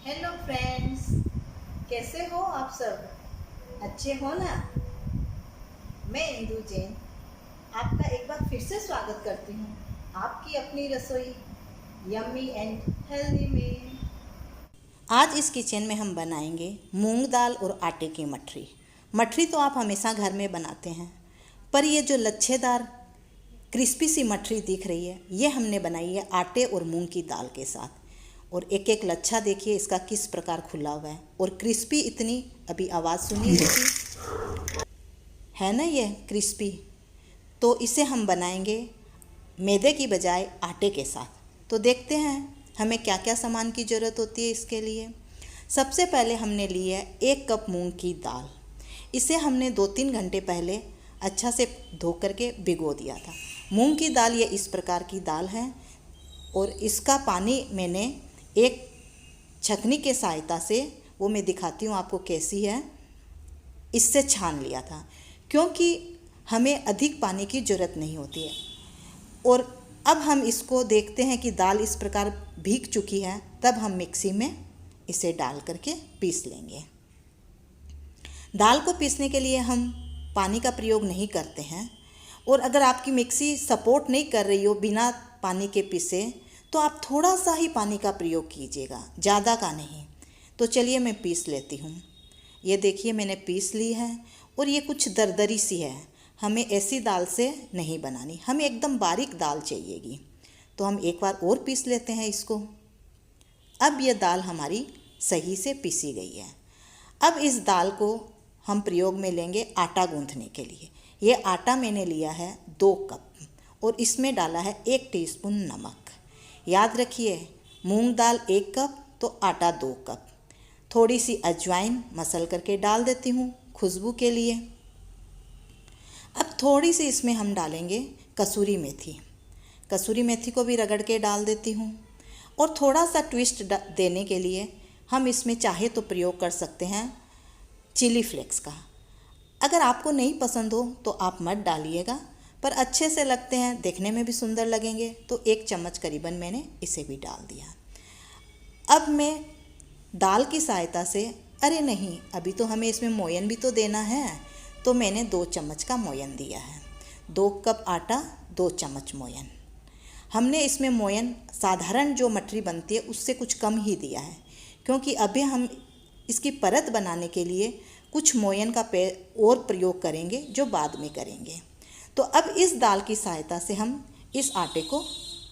Hello friends, कैसे हो आप सब? अच्छे हो ना? मैं इंदु जैन आपका एक बार फिर से स्वागत करती हूँ आपकी अपनी रसोई यम्मी एंड हेल्दी में। आज इस किचन में हम बनाएंगे मूंग दाल और आटे की मठरी। मठरी तो आप हमेशा घर में बनाते हैं, पर ये जो लच्छेदार क्रिस्पी सी मठरी दिख रही है, ये हमने बनाई है आटे और मूंग की दाल के साथ। और एक एक लच्छा देखिए इसका किस प्रकार खुला हुआ है और क्रिस्पी इतनी। अभी आवाज़ सुनिए इसकी, है ना ये क्रिस्पी। तो इसे हम बनाएंगे मैदे की बजाय आटे के साथ। तो देखते हैं हमें क्या क्या सामान की ज़रूरत होती है इसके लिए। सबसे पहले हमने ली है 1 कप मूंग की दाल। इसे हमने 2-3 घंटे पहले अच्छा से धो करके भिगो दिया था। मूंग की दाल ये इस प्रकार की दाल है और इसका पानी मैंने एक छकनी के सहायता से, वो मैं दिखाती हूँ आपको कैसी है, इससे छान लिया था, क्योंकि हमें अधिक पानी की ज़रूरत नहीं होती है। और अब हम इसको देखते हैं कि दाल इस प्रकार भीग चुकी है, तब हम मिक्सी में इसे डाल करके पीस लेंगे। दाल को पीसने के लिए हम पानी का प्रयोग नहीं करते हैं, और अगर आपकी मिक्सी सपोर्ट नहीं कर रही हो बिना पानी के पीसे, तो आप थोड़ा सा ही पानी का प्रयोग कीजिएगा, ज़्यादा का नहीं। तो चलिए मैं पीस लेती हूँ। ये देखिए मैंने पीस ली है और ये कुछ दरदरी सी है। हमें ऐसी दाल से नहीं बनानी, हमें एकदम बारीक दाल चाहिएगी। तो हम एक बार और पीस लेते हैं इसको। अब यह दाल हमारी सही से पीसी गई है। अब इस दाल को हम प्रयोग में लेंगे आटा गूंथने के लिए। ये आटा मैंने लिया है 2 कप और इसमें डाला है 1 टीस्पून नमक। याद रखिए, मूंग दाल 1 कप तो आटा 2 कप। थोड़ी सी अजवाइन मसल करके डाल देती हूँ खुशबू के लिए। अब थोड़ी सी इसमें हम डालेंगे कसूरी मेथी। कसूरी मेथी को भी रगड़ के डाल देती हूँ। और थोड़ा सा ट्विस्ट देने के लिए हम इसमें चाहे तो प्रयोग कर सकते हैं चिली फ्लेक्स का। अगर आपको नहीं पसंद हो तो आप मत डालिएगा, पर अच्छे से लगते हैं, देखने में भी सुंदर लगेंगे। तो 1 चम्मच करीबन मैंने इसे भी डाल दिया। अब मैं दाल की सहायता से, अरे नहीं, अभी तो हमें इसमें मोयन भी तो देना है, तो मैंने 2 चम्मच का मोयन दिया है। 2 कप आटा 2 चम्मच मोयन। हमने इसमें मोयन साधारण जो मठरी बनती है उससे कुछ कम ही दिया है, क्योंकि अभी हम इसकी परत बनाने के लिए कुछ मोयन का और प्रयोग करेंगे जो बाद में करेंगे। तो अब इस दाल की सहायता से हम इस आटे को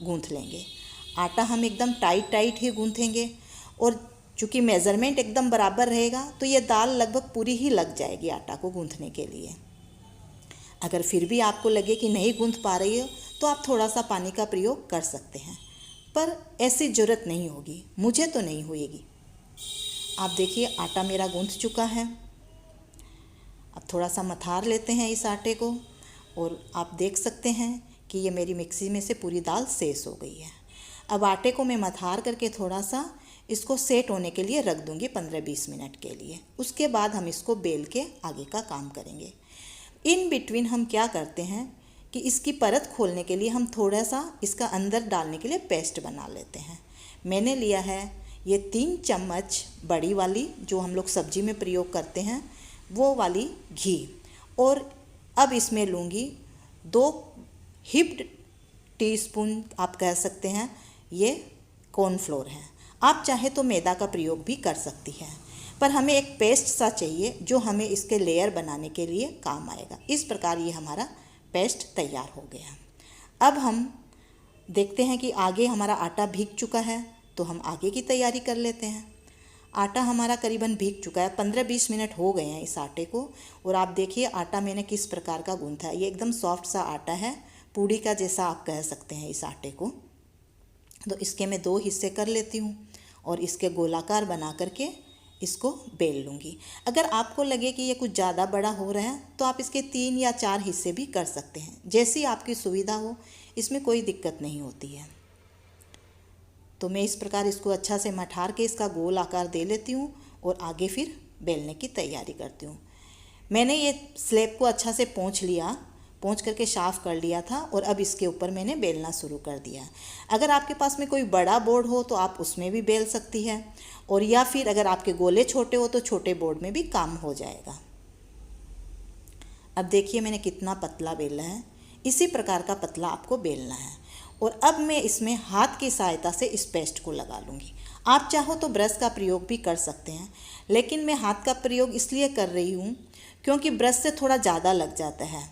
गूंथ लेंगे। आटा हम एकदम टाइट टाइट ही गूंथेंगे, और चूँकि मेज़रमेंट एकदम बराबर रहेगा तो ये दाल लगभग पूरी ही लग जाएगी आटा को गूंथने के लिए। अगर फिर भी आपको लगे कि नहीं गूंथ पा रही हो तो आप थोड़ा सा पानी का प्रयोग कर सकते हैं, पर ऐसी ज़रूरत नहीं होगी, मुझे तो नहीं होएगी। आप देखिए आटा मेरा गूंथ चुका है। अब थोड़ा सा मथार लेते हैं इस आटे को, और आप देख सकते हैं कि ये मेरी मिक्सी में से पूरी दाल सेस हो गई है। अब आटे को मैं मथार करके थोड़ा सा इसको सेट होने के लिए रख दूँगी 15-20 मिनट के लिए। उसके बाद हम इसको बेल के आगे का काम करेंगे। इन बिटवीन हम क्या करते हैं कि इसकी परत खोलने के लिए हम थोड़ा सा इसका अंदर डालने के लिए पेस्ट बना लेते हैं। मैंने लिया है ये 3 चम्मच बड़ी वाली, जो हम लोग सब्जी में प्रयोग करते हैं, वो वाली घी। और अब इसमें लूँगी 2 हिप्ड टीस्पून, आप कह सकते हैं ये कॉर्नफ्लोर है। आप चाहे तो मैदा का प्रयोग भी कर सकती हैं, पर हमें एक पेस्ट सा चाहिए जो हमें इसके लेयर बनाने के लिए काम आएगा। इस प्रकार ये हमारा पेस्ट तैयार हो गया। अब हम देखते हैं कि आगे हमारा आटा भीग चुका है, तो हम आगे की तैयारी कर लेते हैं। आटा हमारा करीबन भीग चुका है, 15-20 मिनट हो गए हैं इस आटे को। और आप देखिए आटा मैंने किस प्रकार का गूंथा है। ये एकदम सॉफ्ट सा आटा है, पूड़ी का जैसा आप कह सकते हैं इस आटे को। तो इसके मैं 2 हिस्से कर लेती हूँ और इसके गोलाकार बना करके इसको बेल लूँगी। अगर आपको लगे कि ये कुछ ज़्यादा बड़ा हो रहा है तो आप इसके 3 या 4 हिस्से भी कर सकते हैं, जैसी आपकी सुविधा हो, इसमें कोई दिक्कत नहीं होती है। तो मैं इस प्रकार इसको अच्छा से मठार के इसका गोल आकार दे लेती हूँ और आगे फिर बेलने की तैयारी करती हूँ। मैंने ये स्लैब को अच्छा से पोंछ लिया, पोंछ करके साफ़ कर लिया था और अब इसके ऊपर मैंने बेलना शुरू कर दिया। अगर आपके पास में कोई बड़ा बोर्ड हो तो आप उसमें भी बेल सकती है, और या फिर अगर आपके गोले छोटे हो तो छोटे बोर्ड में भी काम हो जाएगा। अब देखिए मैंने कितना पतला बेला है, इसी प्रकार का पतला आपको बेलना है। और अब मैं इसमें हाथ की सहायता से इस पेस्ट को लगा लूँगी। आप चाहो तो ब्रश का प्रयोग भी कर सकते हैं, लेकिन मैं हाथ का प्रयोग इसलिए कर रही हूँ क्योंकि ब्रश से थोड़ा ज़्यादा लग जाता है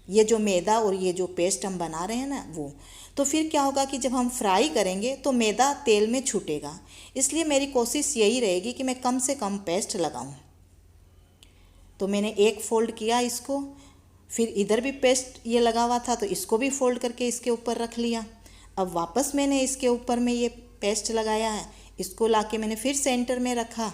ये जो मैदा और ये जो पेस्ट हम बना रहे हैं ना वो। तो फिर क्या होगा कि जब हम फ्राई करेंगे तो मैदा तेल में छूटेगा, इसलिए मेरी कोशिश यही रहेगी कि मैं कम से कम पेस्ट लगाऊं। तो मैंने एक फ़ोल्ड किया इसको, फिर इधर भी पेस्ट ये लगा हुआ था तो इसको भी फ़ोल्ड करके इसके ऊपर रख लिया। अब वापस मैंने इसके ऊपर में ये पेस्ट लगाया है, इसको लाके मैंने फिर सेंटर में रखा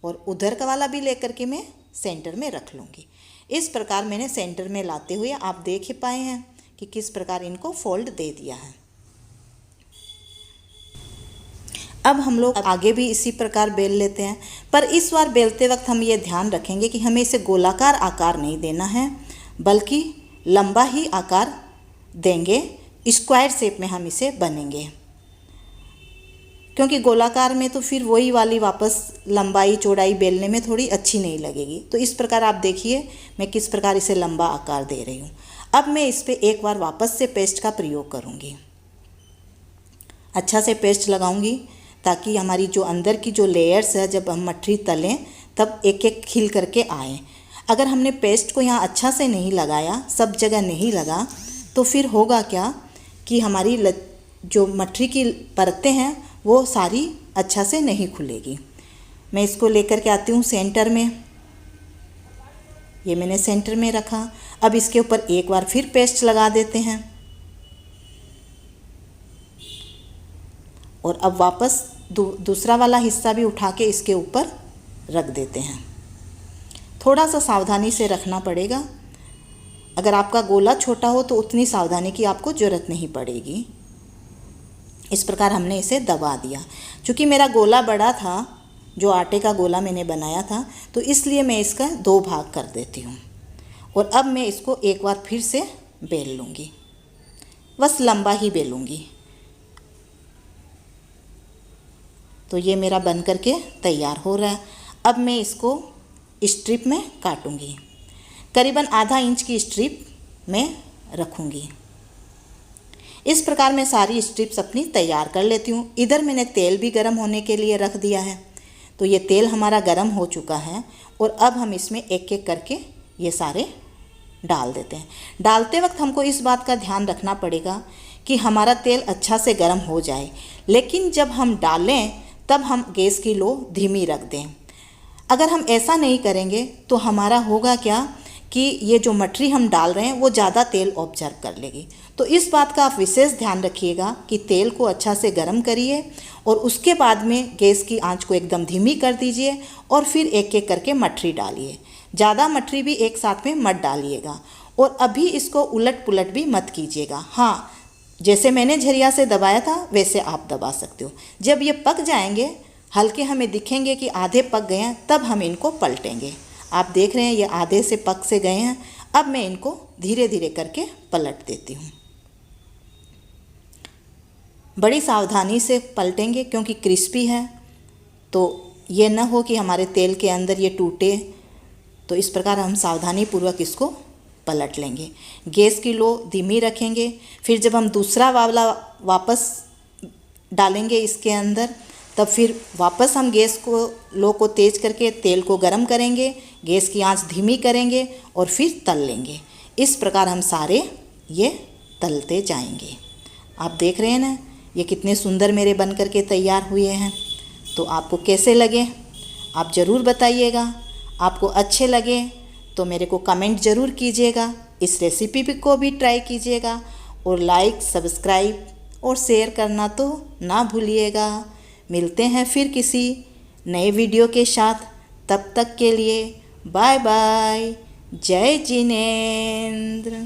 और उधर का वाला भी लेकर के मैं सेंटर में रख लूँगी। इस प्रकार मैंने सेंटर में लाते हुए आप देख ही पाए हैं कि किस प्रकार इनको फोल्ड दे दिया है। अब हम लोग आगे भी इसी प्रकार बेल लेते हैं, पर इस बार बेलते वक्त हम ये ध्यान रखेंगे कि हमें इसे गोलाकार आकार नहीं देना है, बल्कि लंबा ही आकार देंगे। स्क्वायर शेप में हम इसे बनेंगे, क्योंकि गोलाकार में तो फिर वही वाली वापस लंबाई चौड़ाई बेलने में थोड़ी अच्छी नहीं लगेगी। तो इस प्रकार आप देखिए मैं किस प्रकार इसे लंबा आकार दे रही हूँ। अब मैं इस पर एक बार वापस से पेस्ट का प्रयोग करूँगी, अच्छा से पेस्ट लगाऊंगी ताकि हमारी जो अंदर की जो लेयर्स है जब हम मठरी तलें तब एक एक खिल करके आए। अगर हमने पेस्ट को यहाँ अच्छा से नहीं लगाया, सब जगह नहीं लगा, तो फिर होगा क्या कि हमारी जो मठरी की परतें हैं वो सारी अच्छा से नहीं खुलेगी। मैं इसको लेकर के आती हूँ सेंटर में, ये मैंने सेंटर में रखा। अब इसके ऊपर एक बार फिर पेस्ट लगा देते हैं और अब वापस दूसरा वाला हिस्सा भी उठा के इसके ऊपर रख देते हैं। थोड़ा सा सावधानी से रखना पड़ेगा, अगर आपका गोला छोटा हो तो उतनी सावधानी की आपको ज़रूरत नहीं पड़ेगी। इस प्रकार हमने इसे दबा दिया। चूँकि मेरा गोला बड़ा था, जो आटे का गोला मैंने बनाया था, तो इसलिए मैं इसका 2 भाग कर देती हूँ और अब मैं इसको एक बार फिर से बेल लूँगी, बस लंबा ही बेलूँगी। तो ये मेरा बन करके तैयार हो रहा है। अब मैं इसको स्ट्रिप में काटूँगी, करीबन आधा इंच की स्ट्रिप में रखूँगी। इस प्रकार मैं सारी स्ट्रिप्स अपनी तैयार कर लेती हूँ। इधर मैंने तेल भी गर्म होने के लिए रख दिया है, तो ये तेल हमारा गर्म हो चुका है और अब हम इसमें एक एक करके ये सारे डाल देते हैं। डालते वक्त हमको इस बात का ध्यान रखना पड़ेगा कि हमारा तेल अच्छा से गर्म हो जाए, लेकिन जब हम डालें तब हम गैस की लो धीमी रख दें। अगर हम ऐसा नहीं करेंगे तो हमारा होगा क्या कि ये जो मठरी हम डाल रहे हैं वो ज़्यादा तेल ऑब्जर्व कर लेगी। तो इस बात का आप विशेष ध्यान रखिएगा कि तेल को अच्छा से गर्म करिए और उसके बाद में गैस की आंच को एकदम धीमी कर दीजिए और फिर एक एक करके मठरी डालिए। ज़्यादा मठरी भी एक साथ में मत डालिएगा और अभी इसको उलट पुलट भी मत कीजिएगा। हाँ, जैसे मैंने झरिया से दबाया था वैसे आप दबा सकते हो। जब ये पक जाएंगे, हल्के हमें दिखेंगे कि आधे पक गए हैं, तब हम इनको पलटेंगे। आप देख रहे हैं ये आधे से पक से गए हैं। अब मैं इनको धीरे धीरे करके पलट देती हूँ। बड़ी सावधानी से पलटेंगे क्योंकि क्रिस्पी है, तो ये न हो कि हमारे तेल के अंदर ये टूटे। तो इस प्रकार हम सावधानी पूर्वक इसको पलट लेंगे। गैस की लो धीमी रखेंगे। फिर जब हम दूसरा वाला वापस डालेंगे इसके अंदर, तब फिर वापस हम गैस को लो को तेज़ करके तेल को गरम करेंगे, गैस की आंच धीमी करेंगे और फिर तल लेंगे। इस प्रकार हम सारे ये तलते जाएंगे। आप देख रहे हैं ना ये कितने सुंदर मेरे बन करके तैयार हुए हैं। तो आपको कैसे लगे आप ज़रूर बताइएगा। आपको अच्छे लगे तो मेरे को कमेंट ज़रूर कीजिएगा। इस रेसिपी को भी ट्राई कीजिएगा और लाइक, सब्सक्राइब और शेयर करना तो ना भूलिएगा। मिलते हैं फिर किसी नए वीडियो के साथ। तब तक के लिए बाय बाय। जय जिनेंद्र।